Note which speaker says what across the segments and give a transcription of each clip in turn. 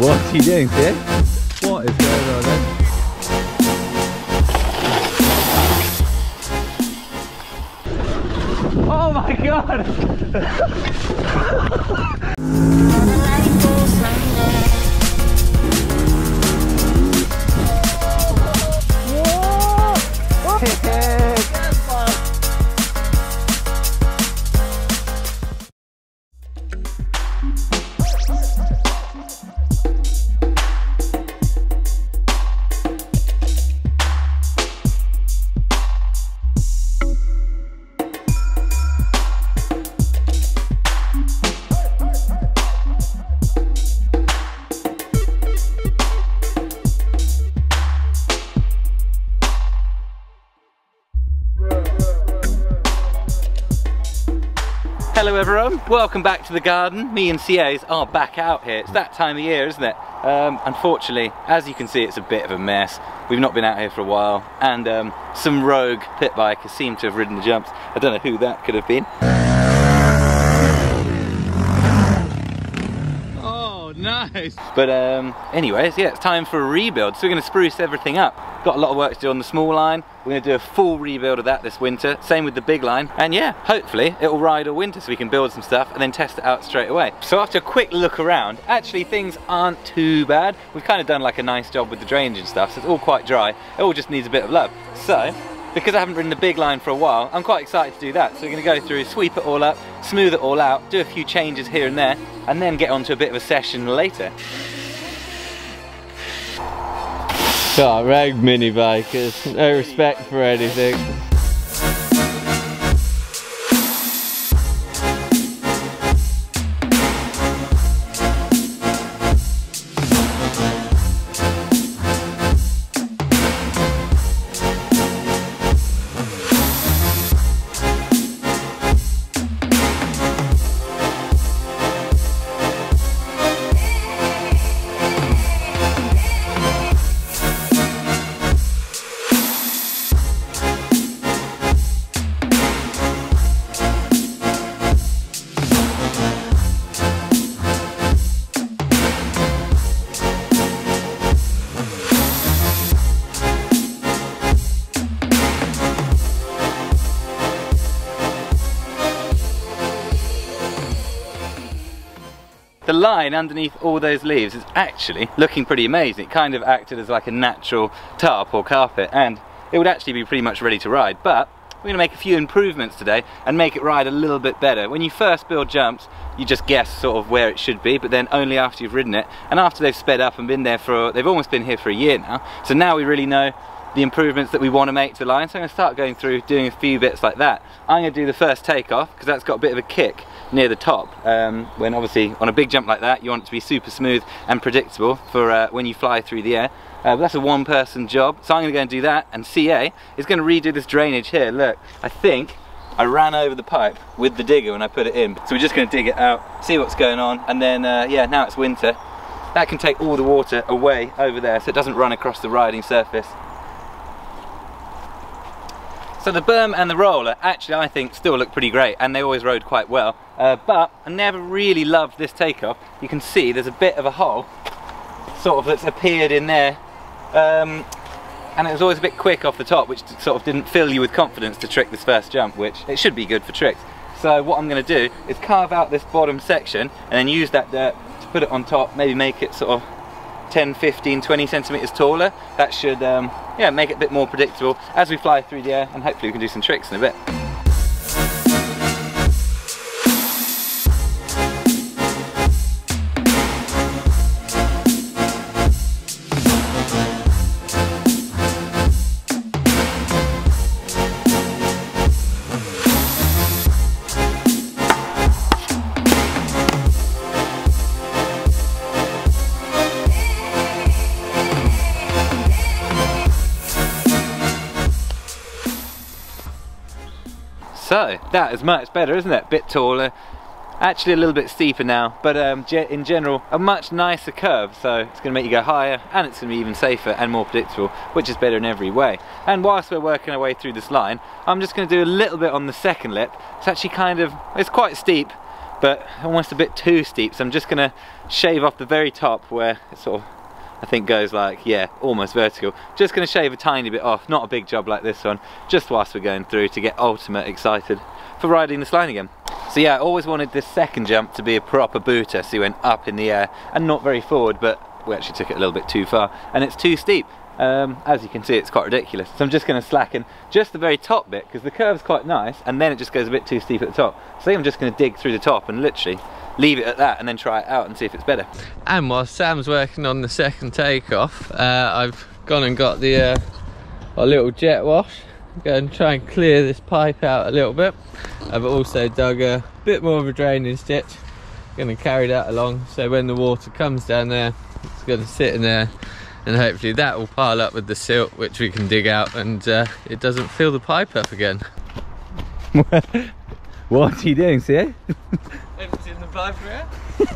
Speaker 1: What are you doing, Sid? What is going on then? Oh my god! Hello everyone, welcome back to the garden. Me and CAs are back out here. It's that time of year, isn't it? Unfortunately, as you can see, it's a bit of a mess. We've not been out here for a while, and some rogue pit bikers seem to have ridden the jumps. I don't know who that could have been. Oh, nice! But anyways, yeah, it's time for a rebuild. So we're going to spruce everything up. Got a lot of work to do on the small line. We're going to do a full rebuild of that this winter. Same with the big line. And yeah, hopefully it will ride all winter so we can build some stuff and then test it out straight away. So after a quick look around, actually things aren't too bad. We've kind of done like a nice job with the drainage and stuff, so it's all quite dry. It all just needs a bit of love. So, because I haven't ridden the big line for a while, I'm quite excited to do that. So we're going to go through, sweep it all up, smooth it all out, do a few changes here and there, and then get onto a bit of a session later.
Speaker 2: God, rag mini bikers, no respect for anything.
Speaker 1: The line underneath all those leaves is actually looking pretty amazing. It kind of acted as like a natural tarp or carpet, and it would actually be pretty much ready to ride. But we're going to make a few improvements today and make it ride a little bit better. When you first build jumps, you just guess sort of where it should be, but then only after you've ridden it, and after they've sped up and been there for, they've almost been here for a year now. So now we really know the improvements that we want to make to the line. So I'm going to start going through doing a few bits like that. I'm going to do the first takeoff because that's got a bit of a kick near the top, when obviously on a big jump like that you want it to be super smooth and predictable for when you fly through the air. But that's a one-person job, so I'm going to go and do that, and CA is going to redo this drainage here. Look, I think I ran over the pipe with the digger when I put it in, so we're just going to dig it out, see what's going on, and then yeah, now it's winter, that can take all the water away over there so it doesn't run across the riding surface. So the berm and the roller actually I think still look pretty great, and they always rode quite well, but I never really loved this takeoff. You can see there's a bit of a hole sort of that's appeared in there, and it was always a bit quick off the top, which sort of didn't fill you with confidence to trick this first jump, which it should be good for tricks. So what I'm going to do is carve out this bottom section and then use that dirt to put it on top, maybe make it sort of 10, 15, 20 centimeters taller. That should yeah, make it a bit more predictable as we fly through the air, and hopefully we can do some tricks in a bit. So that is much better, isn't it? Bit taller, actually a little bit steeper now, but in general a much nicer curve, so it's going to make you go higher, and it's going to be even safer and more predictable, which is better in every way. And whilst we're working our way through this line, I'm just going to do a little bit on the second lip. It's actually kind of, it's quite steep, but almost a bit too steep, so I'm just going to shave off the very top where it sort of, I think, goes like, yeah, almost vertical. Just going to shave a tiny bit off, not a big job like this one, just whilst we're going through to get Ultimate excited for riding this line again. So yeah, I always wanted this second jump to be a proper booter, so you went up in the air and not very forward, but we actually took it a little bit too far and it's too steep. As you can see, it's quite ridiculous. So I'm just going to slacken just the very top bit because the curve's quite nice and then it just goes a bit too steep at the top. So I'm just going to dig through the top and literally leave it at that and then try it out and see if it's better.
Speaker 2: And while Sam's working on the second takeoff, I've gone and got the our little jet wash. Go and try and clear this pipe out a little bit. I've also dug a bit more of a drainage ditch. Going to carry that along so when the water comes down there, it's going to sit in there, and hopefully that will pile up with the silt, which we can dig out, and it doesn't fill the pipe up again.
Speaker 1: What are you doing, CA?
Speaker 2: Emptying the pipe around.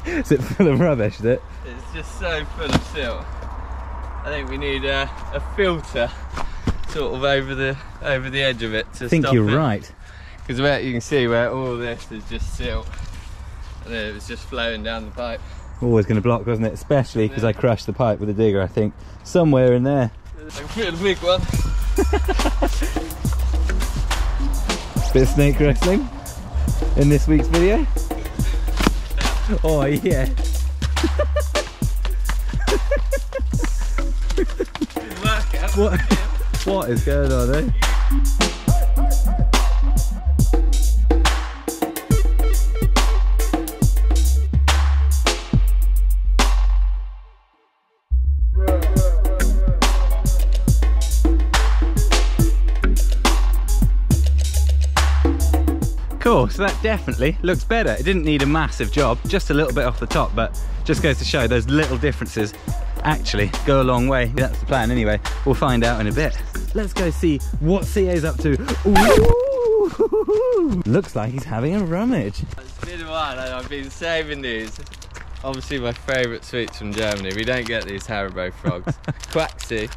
Speaker 1: Is it full of rubbish, is it?
Speaker 2: It's just so full of silt. I think we need a filter sort of over the edge of it to
Speaker 1: I think
Speaker 2: stop
Speaker 1: you're
Speaker 2: it.
Speaker 1: right.
Speaker 2: Because where you can see where all this is just silt, and then it was just flowing down the pipe.
Speaker 1: Always going to block, wasn't it? Especially because I crushed the pipe with a digger, I think. Somewhere in there.
Speaker 2: I can feel the big one.
Speaker 1: Bit of snake wrestling in this week's video. Oh yeah. What is going on, eh? Cool, so that definitely looks better. It didn't need a massive job, just a little bit off the top, but just goes to show those little differences actually go a long way. That's the plan anyway. We'll find out in a bit. Let's go see what CA's up to. Ooh. Looks like he's having a rummage.
Speaker 2: It's been a while and I've been saving these. Obviously my favourite sweets from Germany. We don't get these Haribo frogs. Quaxi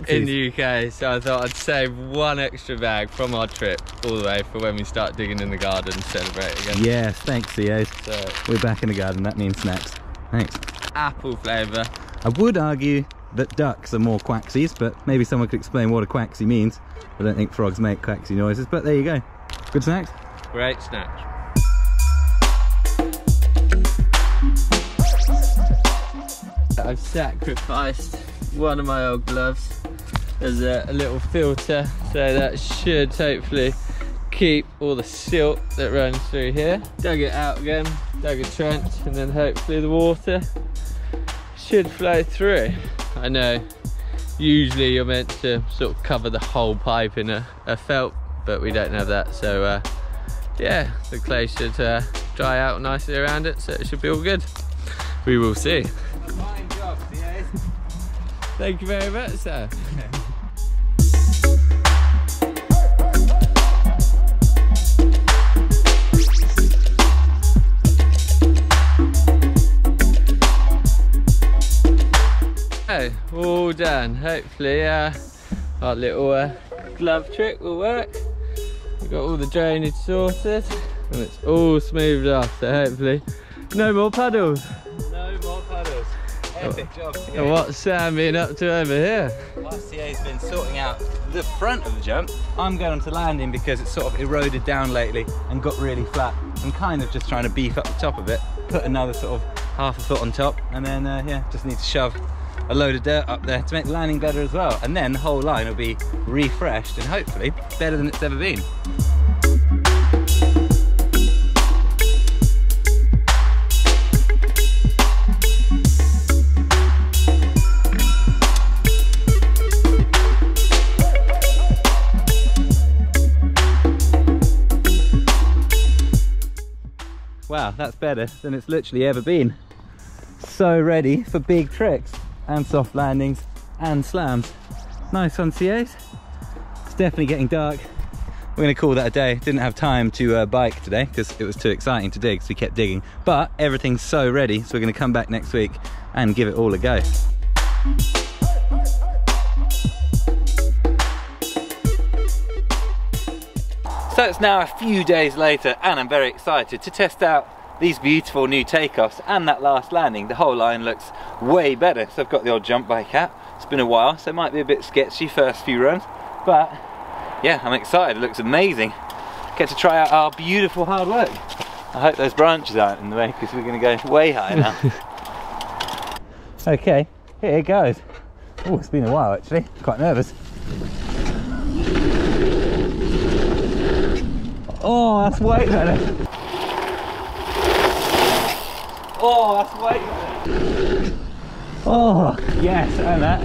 Speaker 2: in the UK, so I thought I'd save one extra bag from our trip all the way for when we start digging in the garden and celebrate again.
Speaker 1: Yes, thanks CA.
Speaker 2: So,
Speaker 1: we're back in the garden, that means snacks. Thanks.
Speaker 2: Apple flavour.
Speaker 1: I would argue that ducks are more quaxies, but maybe someone could explain what a quaxie means. I don't think frogs make quaxie noises, but there you go. Good snacks?
Speaker 2: Great snacks. I've sacrificed one of my old gloves as a little filter, so that should hopefully keep all the silt that runs through here. Dug it out again, dug a trench, and then hopefully the water should flow through. I know usually you're meant to sort of cover the whole pipe in a felt, but we don't have that, so yeah, the clay should dry out nicely around it, so it should be all good. We will see.
Speaker 1: Fine job, CA.
Speaker 2: Thank you very much, sir. All done. Hopefully our little glove trick will work. We've got all the drainage sorted and it's all smoothed off, so hopefully no more puddles.
Speaker 1: No more puddles. Epic job, CA.
Speaker 2: And what's Sam been up to over here?
Speaker 1: While CA's been sorting out the front of the jump, I'm going to landing because it's sort of eroded down lately and got really flat. I'm kind of just trying to beef up the top of it, put another sort of half a foot on top, and then yeah, just need to shove a load of dirt up there to make the landing better as well, and then the whole line will be refreshed and hopefully better than it's ever been. Wow, that's better than it's literally ever been. So ready for big tricks and soft landings and slams. Nice one, CAs. It's definitely getting dark. We're gonna call that a day. Didn't have time to bike today because it was too exciting to dig, so we kept digging. But everything's so ready, so we're gonna come back next week and give it all a go. So it's now a few days later and I'm very excited to test out these beautiful new takeoffs and that last landing, the whole line looks way better. So I've got the old jump bike out. It's been a while, so it might be a bit sketchy first few runs, but yeah, I'm excited. It looks amazing. Get to try out our beautiful hard work. I hope those branches aren't in the way, because we're going to go way higher now. Okay, here it goes. Oh, it's been a while actually. Quite nervous. Oh, that's way better. Oh, that's way better. Oh, yes, and that.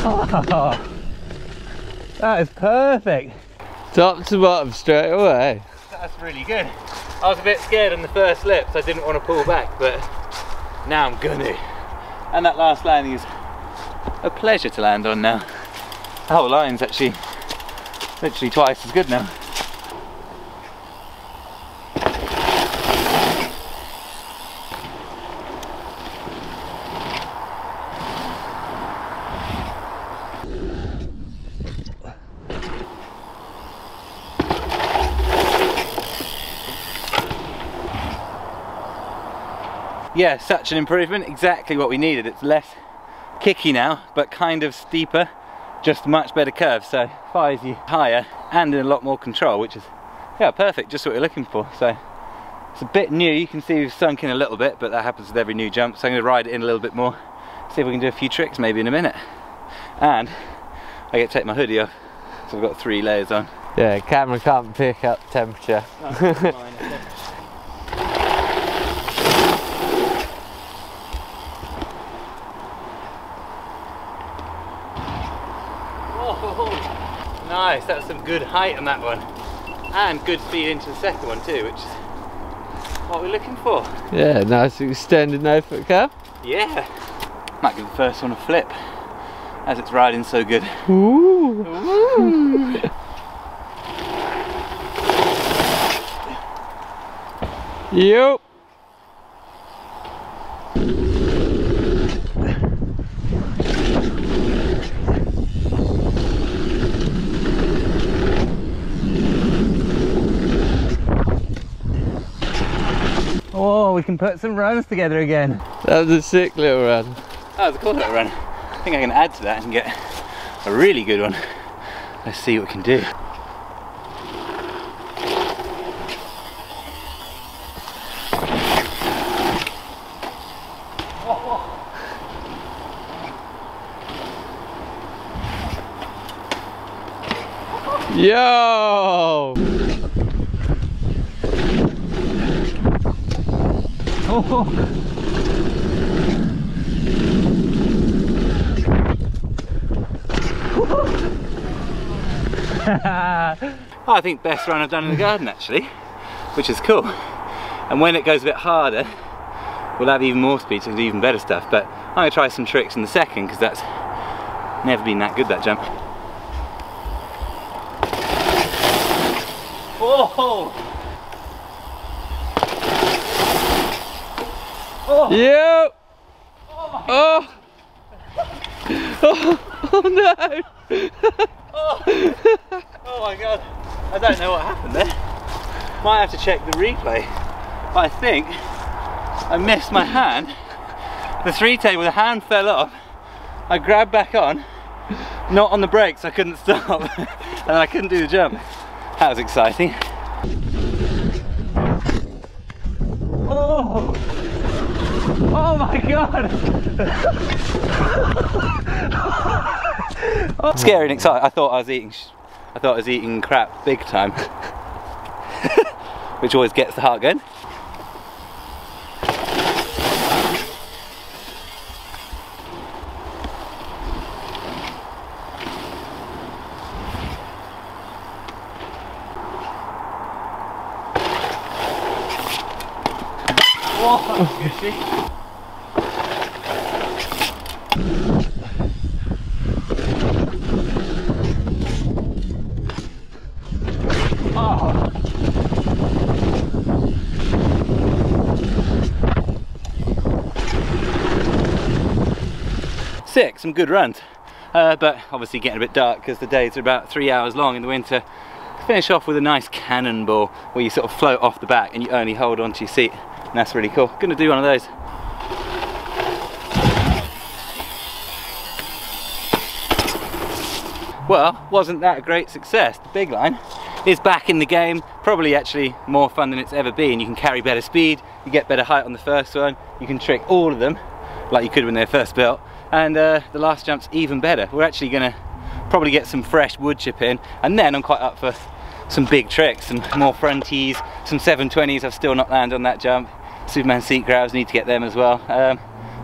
Speaker 1: Oh, that is perfect.
Speaker 2: Top to bottom straight away.
Speaker 1: That's really good. I was a bit scared on the first lip, so I didn't want to pull back, but now I'm gonna. And that last landing is a pleasure to land on now. The whole line's actually literally twice as good now. Yeah, such an improvement, exactly what we needed. It's less kicky now, but kind of steeper, just much better curve, so fires you higher and in a lot more control, which is, yeah, perfect, just what we're looking for. So it's a bit new, you can see we've sunk in a little bit, but that happens with every new jump, so I'm going to ride it in a little bit more, see if we can do a few tricks maybe in a minute. And I get to take my hoodie off, so I've got 3 layers on.
Speaker 2: Yeah, camera can't pick up temperature.
Speaker 1: Nice, that's some good height on that one. And good speed into the second one too, which is what we're looking for.
Speaker 2: Yeah, nice extended no foot curve.
Speaker 1: Yeah. Might give the first one a flip, as it's riding so good.
Speaker 2: Ooh.
Speaker 1: Ooh.
Speaker 2: Yep.
Speaker 1: Oh, we can put some runs together again.
Speaker 2: That was a sick little run.
Speaker 1: That was a cool little run. I think I can add to that and get a really good one. Let's see what we can do.
Speaker 2: Yo!
Speaker 1: Oh. I think best run I've done in the garden actually, which is cool. And when it goes a bit harder, we'll have even more speed to do even better stuff. But I'm going to try some tricks in the second, because that's never been that good, that jump. Oh! Oh!
Speaker 2: Yep! Oh! Oh no!
Speaker 1: Oh my god, I don't know what happened there. Might have to check the replay. But I think I missed my hand. The 3 table, the hand fell off. I grabbed back on, not on the brakes, I couldn't stop. And I couldn't do the jump. That was exciting. Oh! Oh my god! Oh. Scary and exciting. I thought I was eating crap big time. Which always gets the heart going. Whoa, good. Sick, some good runs. but obviously getting a bit dark because the days are about 3 hours long in the winter. Finish off with a nice cannonball where you sort of float off the back and you only hold onto your seat, and that's really cool. Gonna do one of those. Well, wasn't that a great success? The big line is back in the game, probably actually more fun than it's ever been. You can carry better speed, you get better height on the first one, you can trick all of them like you could when they were first built, and the last jump's even better. We're actually gonna probably get some fresh wood chip in, and then I'm quite up for some big tricks, some more fronties, some 720s. I've still not landed on that jump. Superman seat grabs, need to get them as well.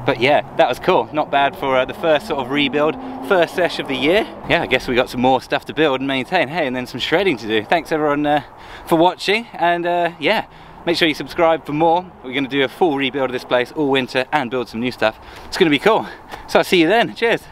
Speaker 1: But yeah, that was cool. Not bad for the first sort of rebuild, first sesh of the year. Yeah, I guess we got some more stuff to build and maintain. Hey, and then some shredding to do. Thanks everyone for watching, and yeah, make sure you subscribe for more. We're gonna do a full rebuild of this place all winter and build some new stuff. It's gonna be cool. So I'll see you then. Cheers.